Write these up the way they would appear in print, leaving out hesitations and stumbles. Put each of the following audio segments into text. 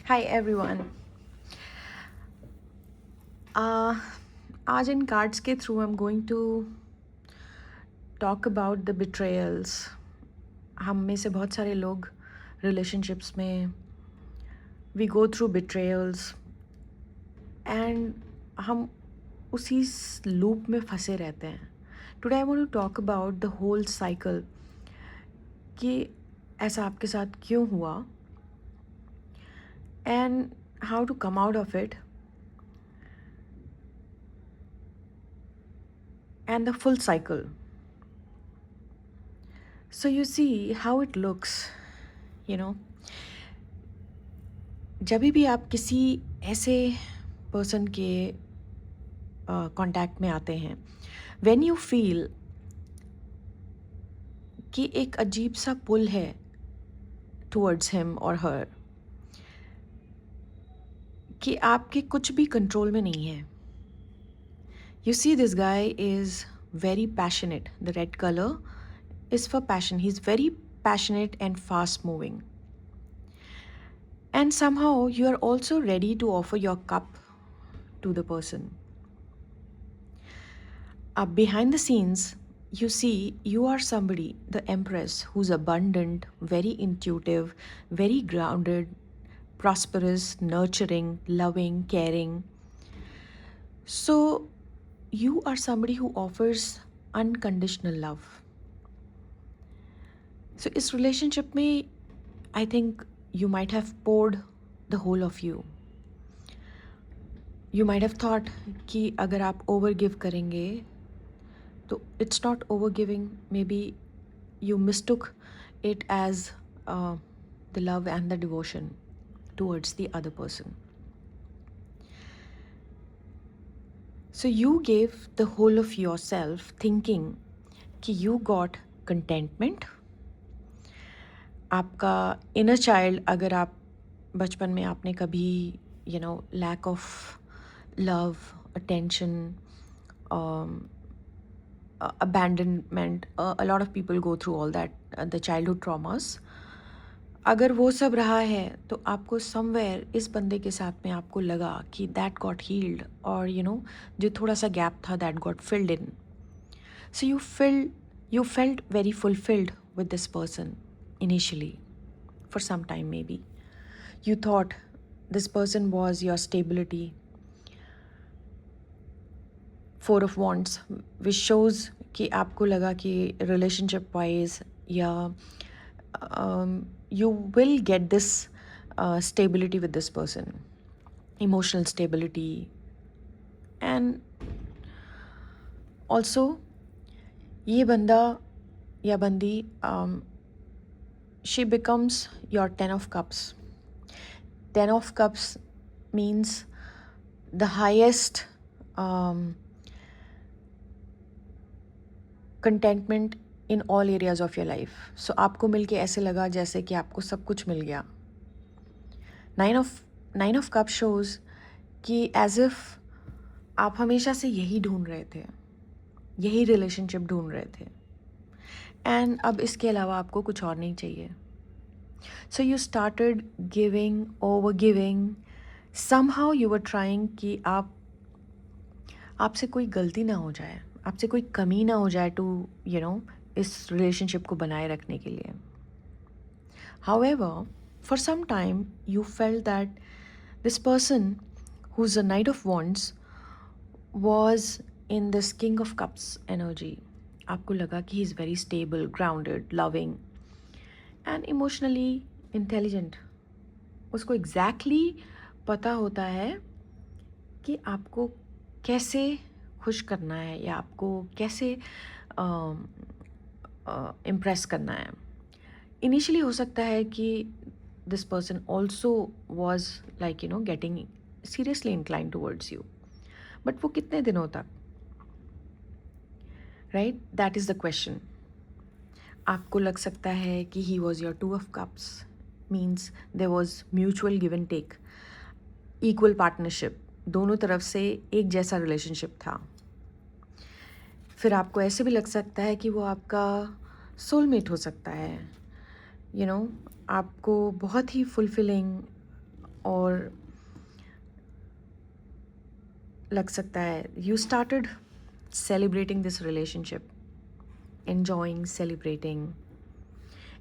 Hi everyone. आज इन cards के through I am going to talk about the betrayals. हम में से बहुत सारे लोग रिलेशनशिप्स में we go through betrayals and हम उसी लूप में फंसे रहते हैं. Today I want to talk about the whole cycle कि ऐसा आपके साथ क्यों हुआ and how to come out of it and the full cycle. So you see how it looks, you know. जब भी आप किसी ऐसे पर्सन के कांटेक्ट में आते हैं, व्हेन यू फील कि एक अजीब सा पुल है टुवर्ड्स हिम और हर, कि आपके कुछ भी कंट्रोल में नहीं है. You see, this guy is very passionate. The red color is for passion. He's very passionate and fast moving. And somehow you are also ready to offer your cup to the person. Behind the scenes, you see you are somebody, the Empress, who's abundant, very intuitive, very grounded, prosperous, nurturing, loving, caring. So you are somebody who offers unconditional love. So इस relationship में I think you might have poured the whole of you. You might have thought कि अगर आप over give करेंगे तो it's not over giving. Maybe you mistook it as the love and the devotion towards the other person. So you gave the whole of yourself thinking कि you got contentment. आपका inner child, अगर आप बचपन में आपने कभी lack of love, attention, abandonment, a lot of people go through all that, the childhood traumas. अगर वो सब रहा है तो आपको समवेयर इस बंदे के साथ में आपको लगा कि दैट गॉट हील्ड, और जो थोड़ा सा गैप था that got filled in. So you felt very fulfilled with this person initially. For some time maybe you thought this person was your stability. Four of Wands, which shows कि आपको लगा कि relationship wise या you will get this stability with this person, emotional stability. And also ये बंदा या बंदी, she becomes your 10 of cups. 10 of cups means the highest contentment in all areas of your life. So आपको मिलके ऐसे लगा जैसे कि आपको सब कुछ मिल गया. नाइन ऑफ कप शोज कि एज इफ आप हमेशा से यही ढूंढ रहे थे, यही रिलेशनशिप ढूंढ रहे थे, एंड अब इसके अलावा आपको कुछ और नहीं चाहिए. So you started giving, over giving. Somehow you were trying कि आपसे कोई गलती ना हो जाए, आपसे कोई कमी ना हो जाए टू इस रिलेशनशिप को बनाए रखने के लिए. However, for some time you felt that this person who's a Knight of Wands was in this King of Cups energy. आपको लगा कि he is very stable, grounded, loving and emotionally intelligent. उसको exactly पता होता है कि आपको कैसे खुश करना है या आपको कैसे इम्प्रेस करना है. इनिशियली हो सकता है कि this person also was like getting seriously incline towards you, but वो कितने दिनों तक, right? That is the question. आपको लग सकता है कि he was your 2 of cups, means there was mutual give and take, equal partnership, दोनों तरफ से एक जैसा रिलेशनशिप था. फिर आपको ऐसे भी लग सकता है कि वो आपका सोलमेट हो सकता है. आपको बहुत ही फुलफिलिंग और लग सकता है you started celebrating this relationship, enjoying, celebrating,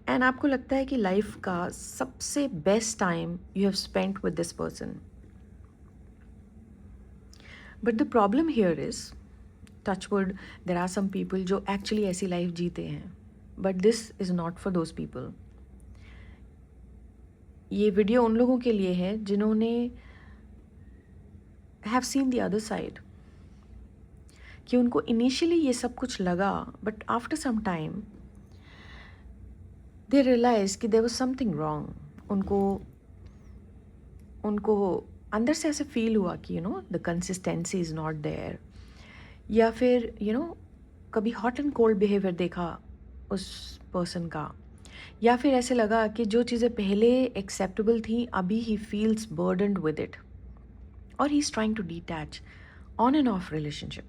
and आपको लगता है कि लाइफ का सबसे best time you have spent with this person. But the problem here is, touchwood, there are some people जो एक्चुअली ऐसी लाइफ जीते हैं, but this is not for those people. ये वीडियो उन लोगों के लिए है जिन्होंने have seen the other side, कि उनको इनिशियली ये सब कुछ लगा, but after some time they realise कि देयर वाज समथिंग रॉन्ग. उनको उनको अंदर से ऐसे फील हुआ कि the consistency is not there, या फिर कभी हॉट एंड कोल्ड बिहेवियर देखा उस पर्सन का, या फिर ऐसे लगा कि जो चीज़ें पहले एक्सेप्टेबल थी अभी he feels burdened with it, और he is trying to detach on and off relationship.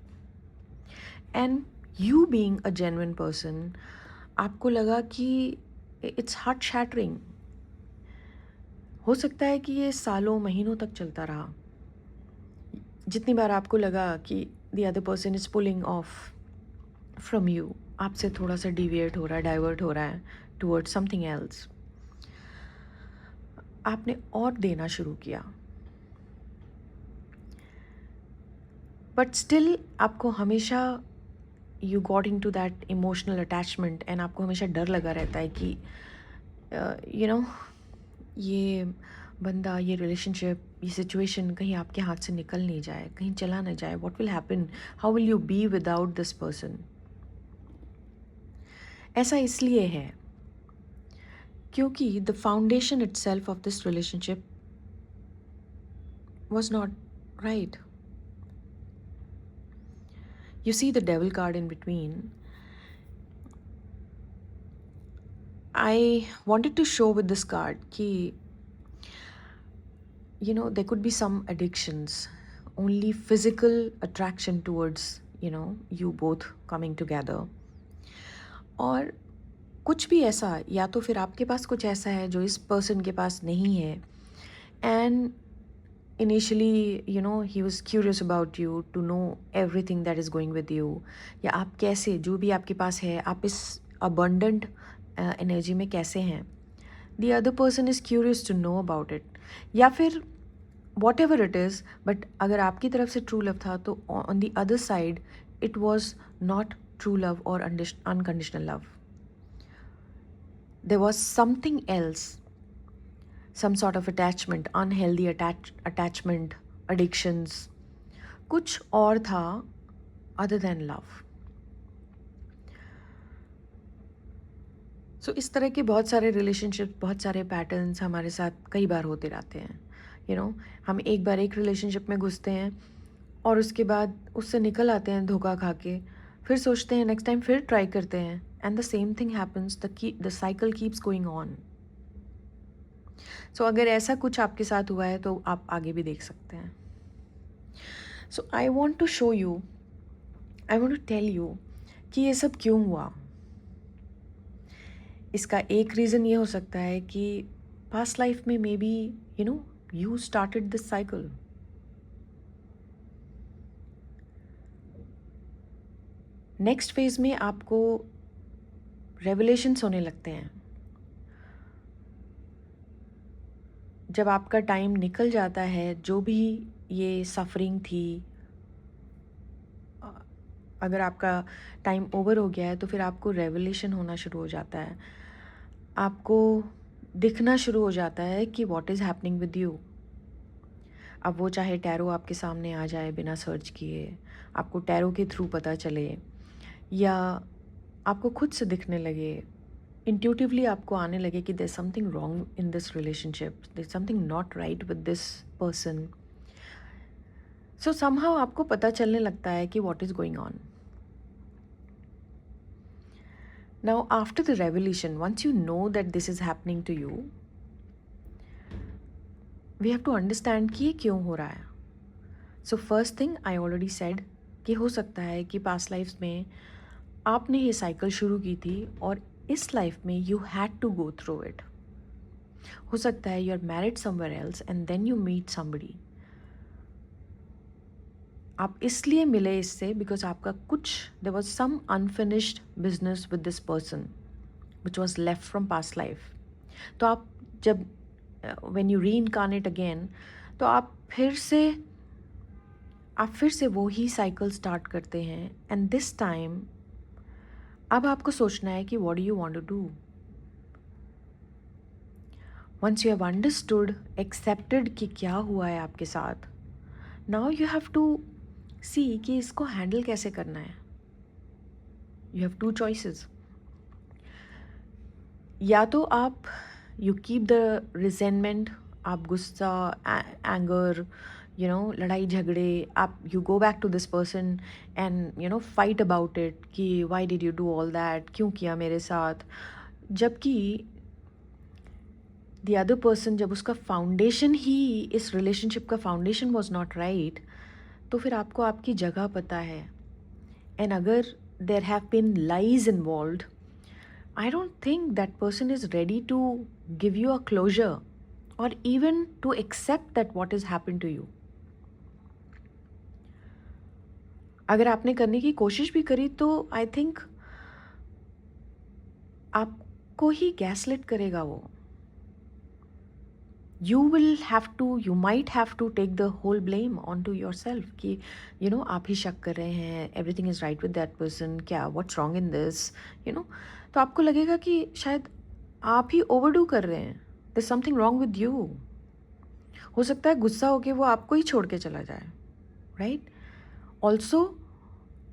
And you being a genuine person, आपको लगा कि इट्स हार्ट शैटरिंग. हो सकता है कि ये सालों महीनों तक चलता रहा. जितनी बार आपको लगा कि the other person is pulling of from you, आपसे थोड़ा सा डिविएट हो रहा है, डाइवर्ट हो रहा है टुवर्ड्स समथिंग एल्स, आपने और देना शुरू किया. बट स्टिल आपको हमेशा you got into that emotional attachment, and आपको हमेशा डर लगा रहता है कि ये बंदा, ये रिलेशनशिप, ये सिचुएशन कहीं आपके हाथ से निकल नहीं जाए, कहीं चला ना जाए. What will happen, how will you be without this person. ऐसा इसलिए है क्योंकि the foundation itself of this relationship was not right. You see the devil card in between. I wanted to show with this card कि there could be some addictions, only physical attraction towards you both coming together, और कुछ भी ऐसा, या तो फिर आपके पास कुछ ऐसा है जो इस पर्सन के पास नहीं है, and initially he was curious about you to know everything that is going with you, या आप कैसे, जो भी आपके पास है, आप इस abundant energy में कैसे हैं. the other person is curious to know about it, या फिर whatever it is, but अगर आपकी तरफ से true love था तो on the other side it was not true love or unconditional love. There was something else, some sort of attachment, unhealthy attachment, addictions, कुछ और था other than love. So इस तरह के बहुत सारे relationships, बहुत सारे patterns हमारे साथ कई बार होते रहते हैं. हम एक बार एक relationship में घुसते हैं और उसके बाद उससे निकल आते हैं धोखा खा के, फिर सोचते हैं next time फिर try करते हैं, and the same thing happens, the cycle keeps going on. सो अगर ऐसा कुछ आपके साथ हुआ है तो आप आगे भी देख सकते हैं. So I want to show you, I want to tell you कि ये सब क्यों हुआ. इसका एक रीज़न ये हो सकता है कि पास्ट लाइफ में may be you started this cycle. Next phase में आपको रेवलेशंस होने लगते हैं. जब आपका टाइम निकल जाता है, जो भी ये सफरिंग थी, अगर आपका टाइम ओवर हो गया है तो फिर आपको रेवलेशन होना शुरू हो जाता है. आपको दिखना शुरू हो जाता है कि what is happening with you. अब वो चाहे टैरो आपके सामने आ जाए बिना सर्च किए, आपको टैरो के थ्रू पता चले, या आपको खुद से दिखने लगे, इंट्यूटिवली आपको आने लगे कि there something wrong in this relationship, there something not right with this person. So somehow आपको पता चलने लगता है कि what is going on. Now after the revolution, once you know that this is happening to you, we have to understand कि ये क्यों हो रहा है. So first thing I already said कि हो सकता है कि पास्ट लाइफ में आपने ये साइकिल शुरू की थी और इस लाइफ में you had to go through it. हो सकता है you are married somewhere else and then you meet somebody. आप इसलिए मिले इससे बिकॉज आपका कुछ there was some unfinished business with this person which was left from past life. तो आप जब व्हेन यू रीइनकार्नेट अगेन, तो आप फिर से वो ही साइकिल स्टार्ट करते हैं। एंड दिस टाइम अब आपको सोचना है कि what do you want to do. Once you have understood, accepted कि क्या हुआ है आपके साथ, now you have to see कि इसको हैंडल कैसे करना है। You have two choices. या तो आप यू कीप द रिजेंटमेंट, आप गुस्सा, एंगर, लड़ाई झगड़े, आप you go back to this person and fight about it कि why did you do all that, क्यों किया मेरे साथ। जबकि द अदर पर्सन, जब उसका फाउंडेशन ही, इस रिलेशनशिप का फाउंडेशन वॉज नॉट राइट, तो फिर आपको आपकी जगह पता है। एंड अगर there have been lies involved, I don't think that person is ready to give you a closure or even to accept that what has happened to you. अगर आपने करने की कोशिश भी करी तो आई थिंक आपको ही गैसलिट करेगा वो। You might have to take the whole blame onto yourself कि आप ही शक कर रहे हैं, everything is right with that person, क्या what's wrong in this, तो आपको लगेगा कि शायद आप ही ओवरडू कर रहे हैं, there's something wrong with you। हो सकता है गुस्सा होके वो आपको ही छोड़ के चला जाए, right. Also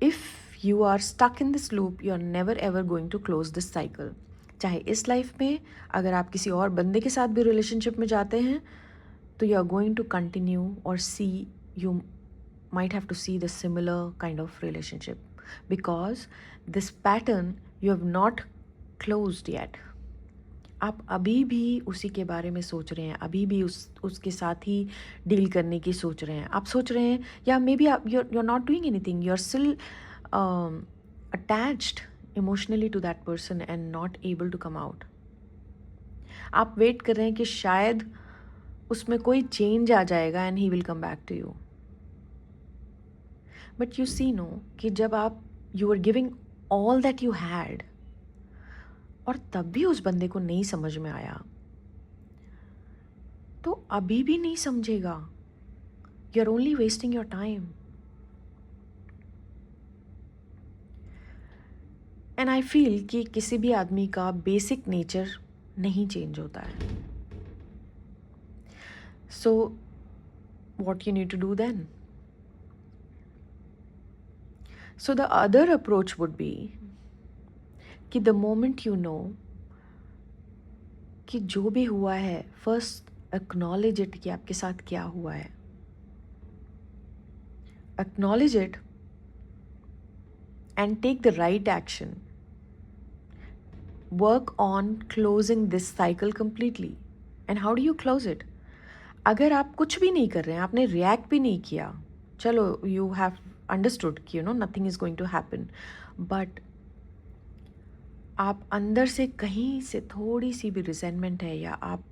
if you are stuck in this loop, you are never ever going to close this cycle. चाहे इस लाइफ में, अगर आप किसी और बंदे के साथ भी रिलेशनशिप में जाते हैं, तो you are going to continue और see, you might have to see the similar kind of relationship because this pattern you have not closed yet। आप अभी भी उसी के बारे में सोच रहे हैं, अभी भी उसके साथ ही डील करने की सोच रहे हैं। आप सोच रहे हैं, या मे बी आप you're not doing anything, you're still attached emotionally to that person and not able to come out। आप वेट कर रहे हैं कि शायद उसमें कोई चेंज आ जाएगा and he will come back to you. But you see no कि जब आप you are giving all that you had और तब भी उस बंदे को नहीं समझ में आया, तो अभी भी नहीं समझेगा। You are only wasting your time. And I feel कि किसी भी आदमी का बेसिक नेचर नहीं चेंज होता है। So what you need to do then? So the other approach would be कि द मोमेंट यू नो कि जो भी हुआ है, फर्स्ट एक्नॉलेज इट कि आपके साथ क्या हुआ है। Acknowledge it and take the right action. Work on closing this cycle completely. And how do you close it? अगर आप कुछ भी नहीं कर रहे हैं, आपने रिएक्ट भी नहीं किया, चलो यू हैव अंडरस्टूड कि nothing is going to happen, but आप अंदर से कहीं से थोड़ी सी भी रिजेंटमेंट है, या आप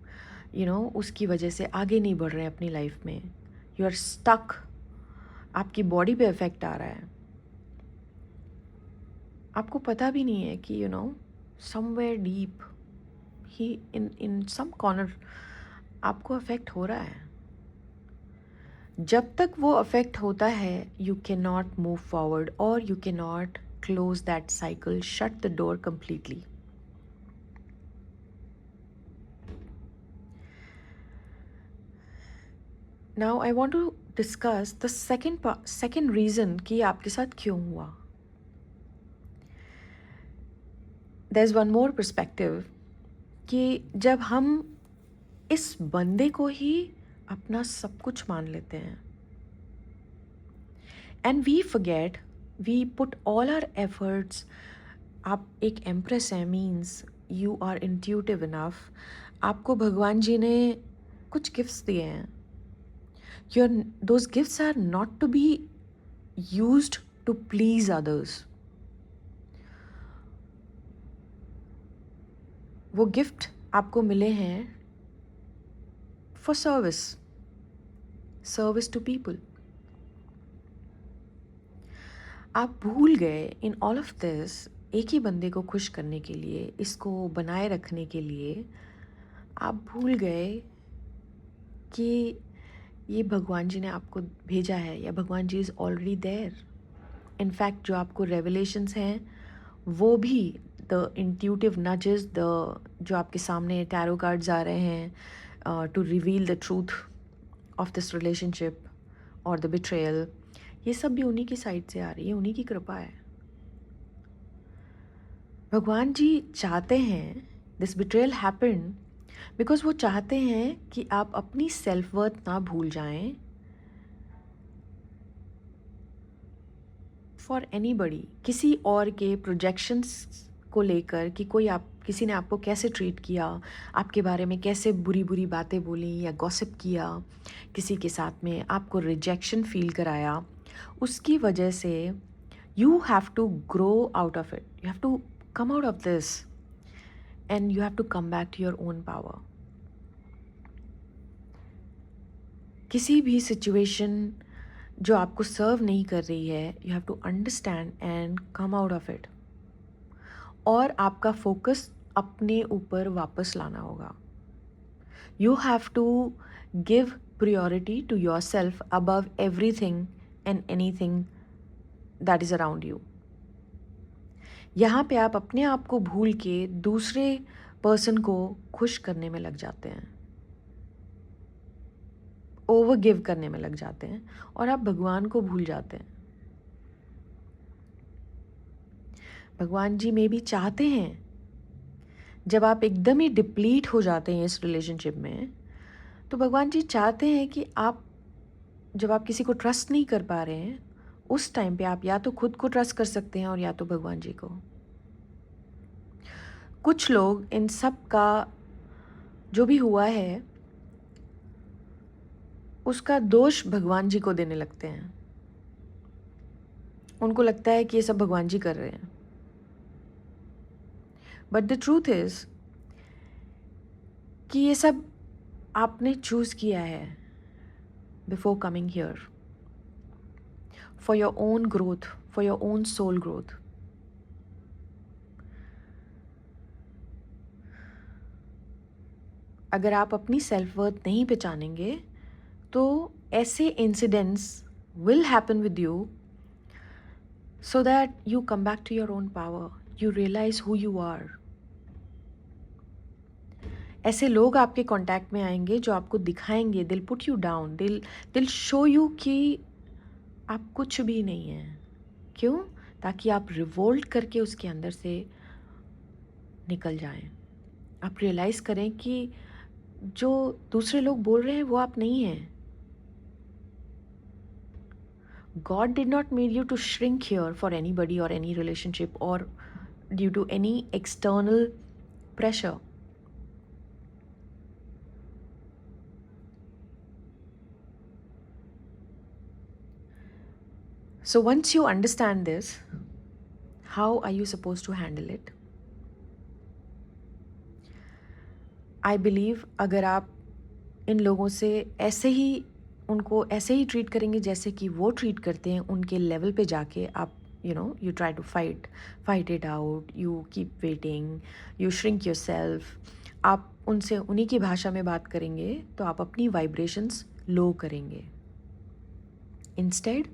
उसकी वजह से आगे नहीं बढ़ रहे हैं अपनी लाइफ में, यू आर स्टक, आपकी बॉडी पे इफेक्ट आ रहा है, आपको पता भी नहीं है कि समवेयर डीप ही इन सम कॉर्नर आपको अफेक्ट हो रहा है। जब तक वो अफेक्ट होता है, यू कैन नॉट मूव फॉरवर्ड और यू कैन नॉट close that cycle, shut the door completely। Now I want to discuss the second reason कि आपके साथ क्यों हुआ। There's one more perspective कि जब हम इस बंदे को ही अपना सब कुछ मान लेते हैं and we forget, we put all our efforts। आप एक एम्प्रेस है, means you are intuitive enough. आपको भगवान जी ने कुछ गिफ्ट्स दिए हैं। Those gifts are not to be used to please others. वो गिफ्ट आपको मिले हैं for service to people. आप भूल गए इन ऑल ऑफ दिस, एक ही बंदे को खुश करने के लिए, इसको बनाए रखने के लिए आप भूल गए कि ये भगवान जी ने आपको भेजा है, या भगवान जी इज़ ऑलरेडी देयर. इनफैक्ट जो आपको रेवलेशंस हैं वो भी, द इंट्यूटिव नजेस, द जो आपके सामने टैरो कार्ड्स आ रहे हैं to reveal the truth of this relationship और द बिट्रेयल, ये सब भी उन्हीं की साइड से आ रही है, उन्हीं की कृपा है. भगवान जी चाहते हैं दिस बिट्रेयल हैपन बिकॉज वो चाहते हैं कि आप अपनी सेल्फ वर्थ ना भूल जाएं फॉर एनीबडी, किसी और के प्रोजेक्शंस को लेकर कि कोई आप, किसी ने आपको कैसे ट्रीट किया, आपके बारे में कैसे बुरी बुरी बातें बोली या गॉसिप किया, किसी के साथ में आपको रिजेक्शन फील कराया, उसकी वजह से you have to grow out of it, you have to come out of this and you have to come back to your own power. किसी भी सिचुएशन जो आपको सर्व नहीं कर रही है, you have to understand and come out of it, और आपका फोकस अपने ऊपर वापस लाना होगा. You have to give priority to yourself above everything and anything that is around you. यहाँ पे आप अपने आप को भूल के दूसरे पर्सन को खुश करने में लग जाते हैं, ओवर गिव करने में लग जाते हैं, और आप भगवान को भूल जाते हैं. भगवान जी में भी चाहते हैं, जब आप एकदम ही डिप्लीट हो जाते हैं इस रिलेशनशिप में, तो भगवान जी चाहते हैं कि आप, जब आप किसी को ट्रस्ट नहीं कर पा रहे हैं, उस टाइम पे आप या तो खुद को ट्रस्ट कर सकते हैं और या तो भगवान जी को. कुछ लोग इन सब का जो भी हुआ है उसका दोष भगवान जी को देने लगते हैं. उनको लगता है कि ये सब भगवान जी कर रहे हैं. बट द ट्रूथ इज कि ये सब आपने चूज किया है before coming here, for your own growth, for your own soul growth. अगर आप अपनी सेल्फ वर्थ नहीं पहचानेंगे तो ऐसे incidents will happen with you, so that you come back to your own power, you realize who you are. ऐसे लोग आपके कांटेक्ट में आएंगे जो आपको दिखाएंगे, दिल पुट यू डाउन, दिल शो यू कि आप कुछ भी नहीं हैं. क्यों? ताकि आप रिवोल्ट करके उसके अंदर से निकल जाएं. आप रियलाइज़ करें कि जो दूसरे लोग बोल रहे हैं वो आप नहीं हैं. God did not make you to shrink here for anybody or any relationship or due to any external pressure. So once you understand this, how are you supposed to handle it? I believe अगर आप इन लोगों से ऐसे ही, उनको ऐसे ही treat करेंगे जैसे कि वो ट्रीट करते हैं, उनके लेवल पे जाके आप you try to fight it out, you keep waiting, you shrink yourself, आप उनसे उन्हीं की भाषा में बात करेंगे तो आप अपनी वाइब्रेशंस लो करेंगे. इंस्टेड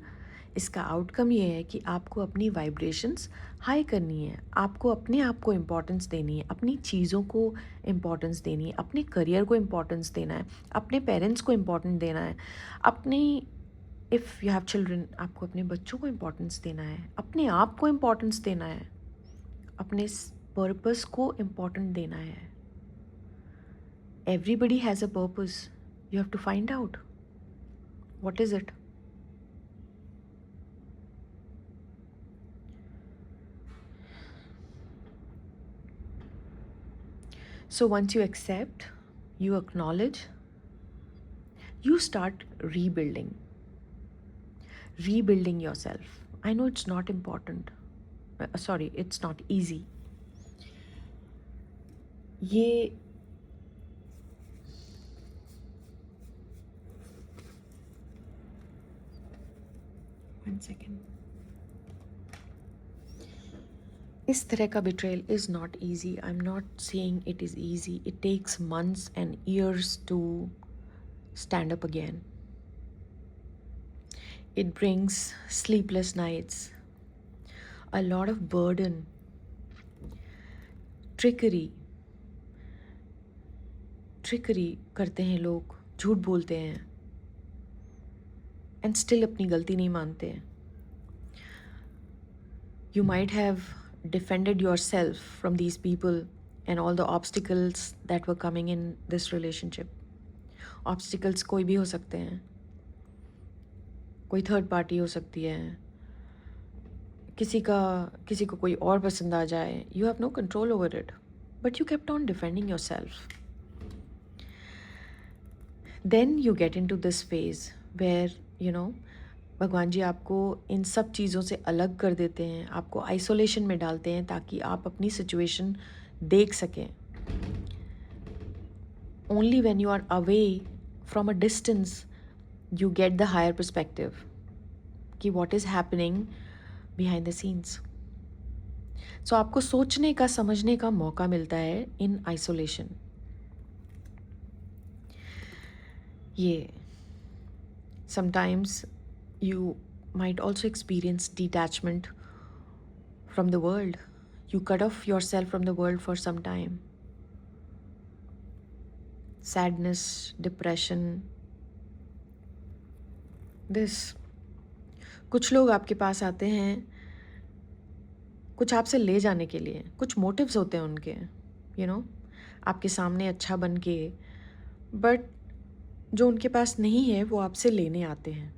इसका आउटकम ये है कि आपको अपनी वाइब्रेशंस हाई करनी है, आपको अपने आप को इम्पोर्टेंस देनी है, अपनी चीज़ों को इम्पोर्टेंस देनी है, अपने करियर को इम्पोर्टेंस देना है, अपने पेरेंट्स को इम्पोर्टेंस देना है, अपनी, इफ़ यू हैव चिल्ड्रन, आपको अपने बच्चों को इम्पोर्टेंस देना है, अपने आप को इम्पोर्टेंस देना है, अपने पर्पस को इम्पोर्टेंट देना है. Everybody has a purpose, you have to find out what is it. So once you accept, you acknowledge, you start rebuilding yourself. I know it's not important. Sorry, it's not easy. ये 1 second. इस तरह का betrayal is not easy. I'm not saying it is easy. It takes months and years to stand up again. It brings sleepless nights, a lot of burden, trickery करते हैं लोग, झूठ बोलते हैं and still अपनी गलती नहीं मानते हैं. You might have defended yourself from these people and all the obstacles that were coming in this relationship. Obstacles कोई भी हो सकते हैं, कोई थर्ड पार्टी हो सकती है, किसी को कोई और पसंद आ जाए. You have no control over it, but you kept on defending yourself. Then you get into this phase where भगवान जी आपको इन सब चीज़ों से अलग कर देते हैं, आपको आइसोलेशन में डालते हैं ताकि आप अपनी सिचुएशन देख सकें. Only when you are away from a distance you get the higher perspective कि what is happening behind the scenes. So आपको सोचने का, समझने का मौका मिलता है इन आइसोलेशन. ये sometimes you might also experience detachment from the world. You cut off yourself from the world for some time. Sadness, depression, this. कुछ लोग आपके पास आते हैं कुछ आपसे ले जाने के लिए, कुछ मोटिव्स होते हैं उनके, आपके सामने अच्छा बन के, बट जो उनके पास नहीं है वो आपसे लेने आते हैं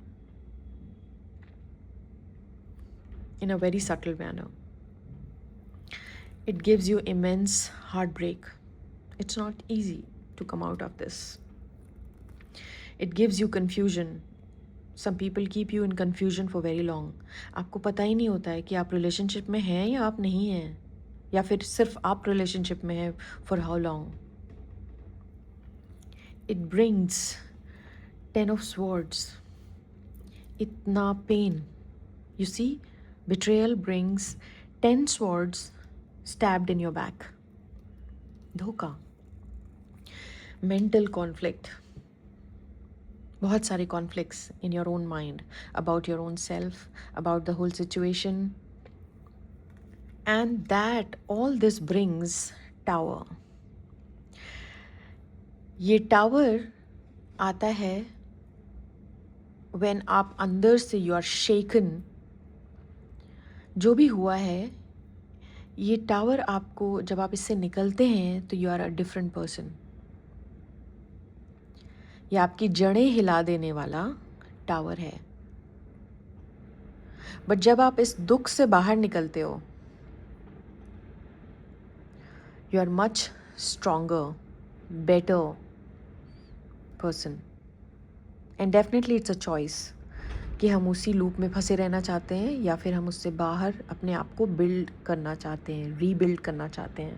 in a very subtle manner. It gives you immense heartbreak. It's not easy to come out of this. It gives you confusion. Some people keep you in confusion for very long. आपको पता ही नहीं होता है कि आप relationship में हैं या आप नहीं हैं, या फिर सिर्फ आप रिलेशनशिप में हैं for how long. It brings 10 of swords. इतना pain. You see, betrayal brings 10 swords stabbed in your back. धोखा, mental conflict, बहुत सारे conflicts in your own mind about your own self, about the whole situation, and that all this brings tower. ये tower आता है when आप अंदर से you are shaken. जो भी हुआ है, ये टावर आपको, जब आप इससे निकलते हैं तो you are a different person. ये आपकी जड़ें हिला देने वाला टावर है. बट जब आप इस दुख से बाहर निकलते हो, you are much stronger, better person. And definitely it's a choice कि हम उसी लूप में फंसे रहना चाहते हैं या फिर हम उससे बाहर अपने आप को बिल्ड करना चाहते हैं, रीबिल्ड करना चाहते हैं.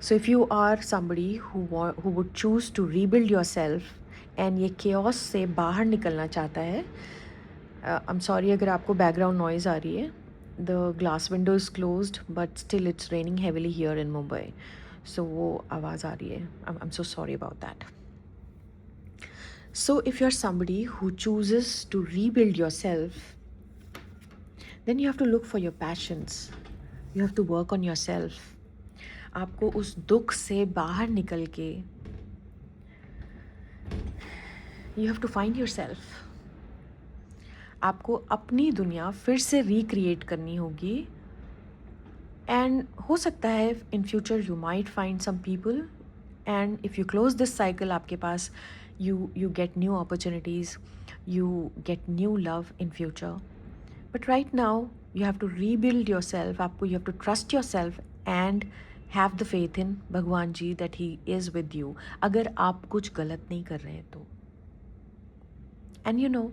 So if you are somebody who would choose to rebuild your self and ये केओस से बाहर निकलना चाहता है, आई एम सॉरी अगर आपको बैकग्राउंड नॉइज़ आ रही है. The glass window is closed but still it's raining heavily here in Mumbai, so वो आवाज़ आ रही है. I am so sorry about that. So if you're somebody who chooses to rebuild yourself, then you have to look for your passions. You have to work on yourself. आपको उस दुख से बाहर निकल के you have to find yourself. आपको अपनी दुनिया फिर से recreate करनी होगी. And हो सकता है in future you might find some people, and if you close this cycle, आपके पास you get new opportunities, you get new love in future. But right now you have to rebuild yourself. आपको you have to trust yourself and have the faith in भगवान जी that he is with you. अगर आप कुछ गलत नहीं कर रहे हैं तो. And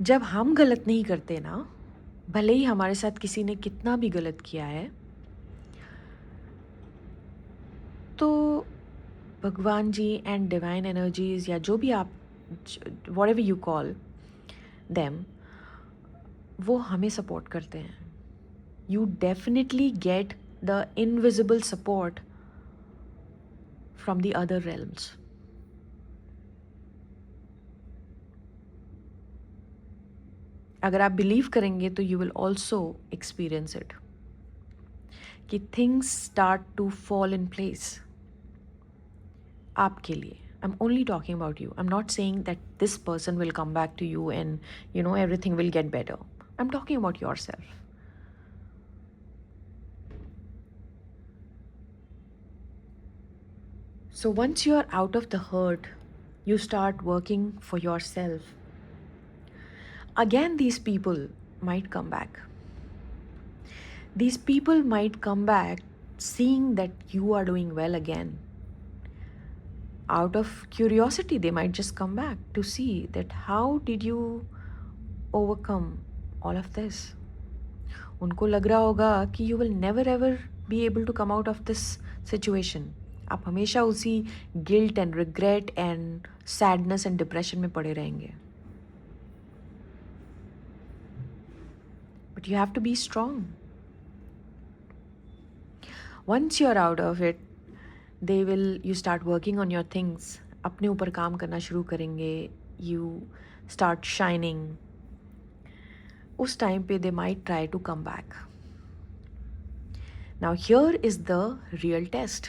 जब हम गलत नहीं करते ना, भले ही हमारे साथ किसी ने कितना भी गलत किया है, तो भगवान जी एंड डिवाइन एनर्जीज या जो भी आप, व्हाटएवर यू कॉल, देम, वो हमें सपोर्ट करते हैं. You definitely get the invisible support from the other realms. अगर आप बिलीव करेंगे तो you will also experience it, कि things start to fall in place आपके लिए. I'm only talking about you. I'm not saying that this person will come back to you and everything will get better. I'm talking about yourself. So once you are out of the hurt, you start working for yourself. Again, these people might come back. These people might come back seeing that you are doing well again. Out of curiosity, they might just come back to see that how did you overcome all of this. उनको लग रहा होगा कि you will never ever be able to come out of this situation. आप हमेशा उसी guilt and regret and sadness and depression में पड़े रहेंगे. But you have to be strong. Once you are out of it, they will, you start working on your things. अपने ऊपर काम करना शुरू करेंगे. You start shining. उस टाइम पे they might try to come back. Now here is the real test.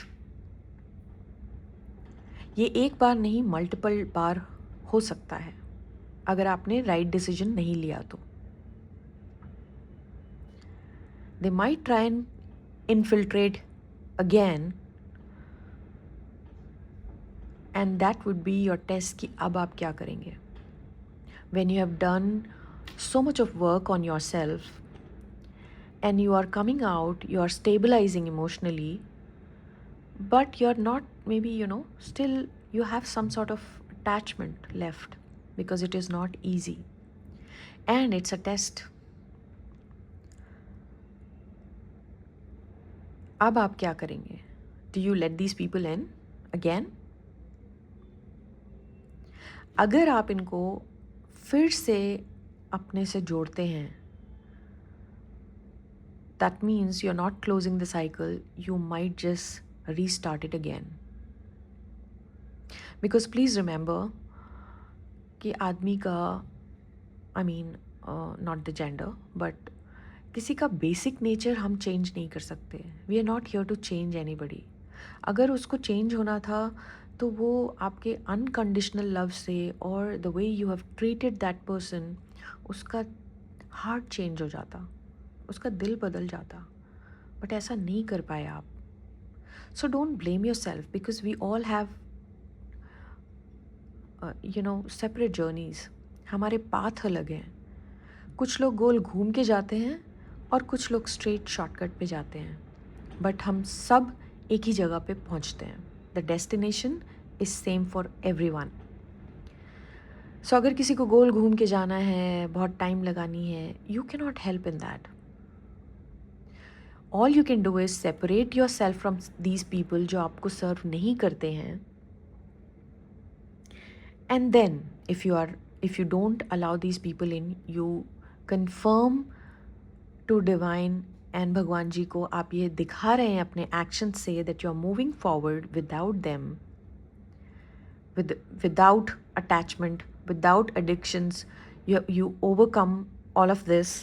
ये एक बार नहीं, मल्टीपल बार हो सकता है अगर आपने राइट डिसीजन नहीं लिया तो. They might try and infiltrate again, and that would be your test कि अब आप क्या करेंगे. When you have done so much of work on yourself and you are coming out, you are stabilizing emotionally, but you're not, maybe still you have some sort of attachment left, because it is not easy and it's a test. अब आप क्या करेंगे? Do you let these people in again? अगर आप इनको फिर से अपने से जोड़ते हैं, that means you're not closing the cycle, you might just restart it again. Because please remember कि आदमी का, I mean not the gender, but किसी का बेसिक नेचर हम चेंज नहीं कर सकते. We are not here to change anybody. अगर उसको चेंज होना था तो वो आपके अनकंडीशनल लव से और the way you have treated that person, उसका हार्ट चेंज हो जाता, उसका दिल बदल जाता. बट ऐसा नहीं कर पाए आप. So don't blame yourself, because we all have separate journeys. हमारे पाथ अलग हैं. कुछ लोग गोल घूम के जाते हैं और कुछ लोग स्ट्रेट शॉर्टकट पे जाते हैं, बट हम सब एक ही जगह पे पहुंचते हैं. The destination is same for everyone. So अगर किसी को गोल घूम के जाना है, बहुत टाइम लगानी है, you can not help in that. All you can do is separate yourself from these people जो आपको सर्व नहीं करते हैं. एंड देन if you don't allow these people in, you confirm to divine and भगवान जी को आप ये दिखा रहे हैं अपने एक्शन से that you are moving forward without them, without attachment, without addictions. You overcome all of this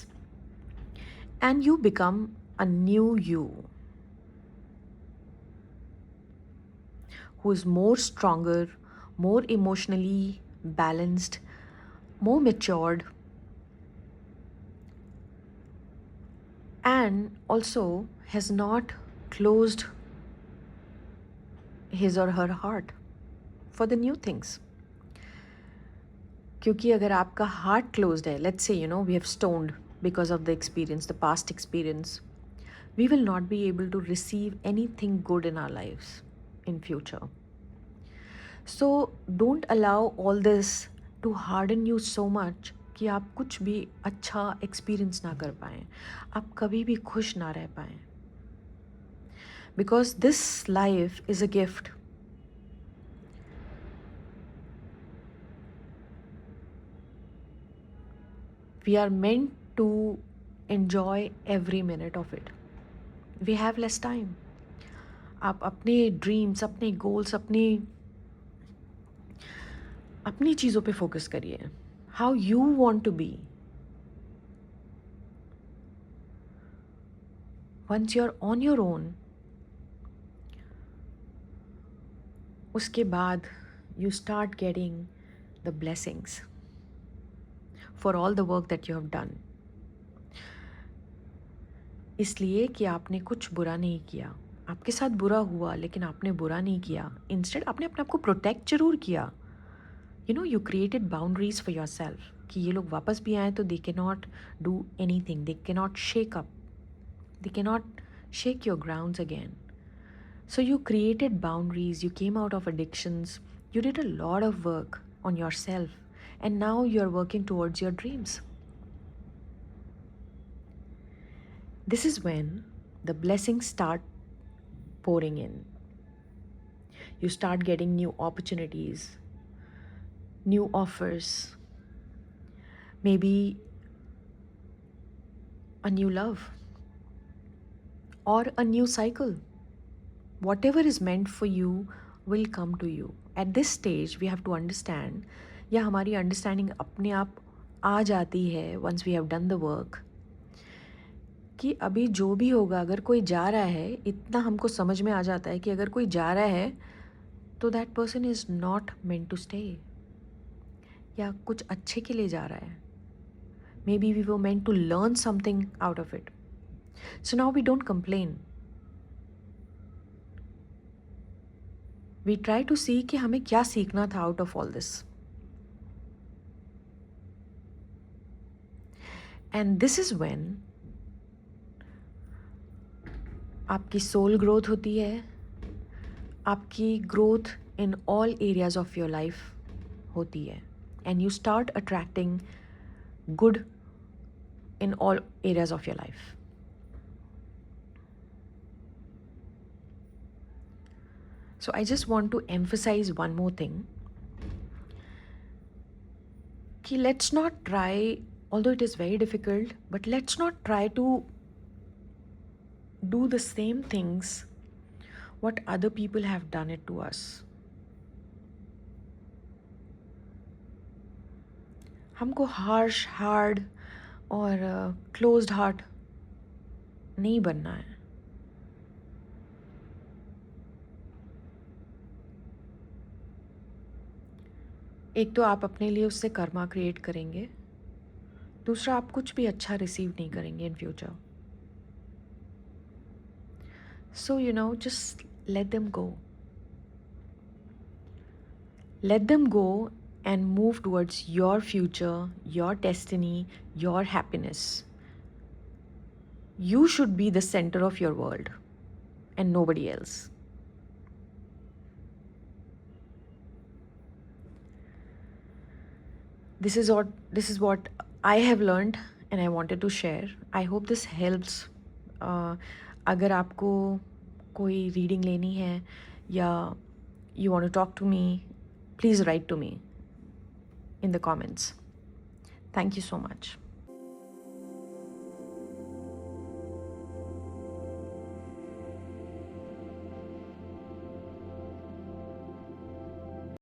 and you become a new you who is more stronger, more emotionally balanced, more matured, and also has not closed his or her heart for the new things. क्योंकि अगर आपका heart closed है, let's say we have stoned because of the experience, the past experience, we will not be able to receive anything good in our lives in future. So don't allow all this to harden you so much कि आप कुछ भी अच्छा experience ना कर पाएँ, आप कभी भी खुश ना रह पाएँ. Because this life is a gift. We are meant to enjoy every minute of it. We have less time. आप अपने ड्रीम्स, अपने गोल्स, अपनी चीज़ों पे फोकस करिए. How you want to be. Once you are on your own, उसके बाद you start getting the blessings for all the work that you have done. इसलिए कि आपने कुछ बुरा नहीं किया. आपके साथ बुरा हुआ लेकिन आपने बुरा नहीं किया. इंस्टेड आपने अपने आप को प्रोटेक्ट जरूर किया. You created boundaries for yourself कि ये लोग वापस भी आए तो they cannot do anything. They cannot shake up. They cannot shake your grounds again. So you created boundaries, you came out of addictions, you did a lot of work on yourself, and now you're working towards your dreams. This is when the blessings start pouring in. You start getting new opportunities, new offers, maybe a new love or a new cycle. Whatever is meant for you will come to you. At this stage, we have to understand, या हमारी understanding अपने आप आ जाती है once we have done the work, कि अभी जो भी होगा, अगर कोई जा रहा है, इतना हमको समझ में आ जाता है कि अगर कोई जा रहा है तो that person is not meant to stay, या कुछ अच्छे के लिए जा रहा है. Maybe we were meant to learn something out of it. So now we don't complain. We try to see कि हमें क्या सीखना था out of all this. And this is when आपकी सोल ग्रोथ होती है, आपकी growth in all areas of your life होती है, and you start attracting good in all areas of your life. So I just want to emphasize one more thing. Ki let's not try, although it is very difficult, but let's not try to do the same things what other people have done it to us. हमको harsh, hard और closed heart नहीं बनना है. एक तो आप अपने लिए उससे कर्मा क्रिएट करेंगे, दूसरा आप कुछ भी अच्छा रिसीव नहीं करेंगे in future. So just let them go. Let them go and move towards your future, your destiny, your happiness. You should be the center of your world and nobody else. This is what I have learned and I wanted to share. I hope this helps. अगर आपको कोई reading लेनी है या you want to talk to me, please write to me in the comments. Thank you so much.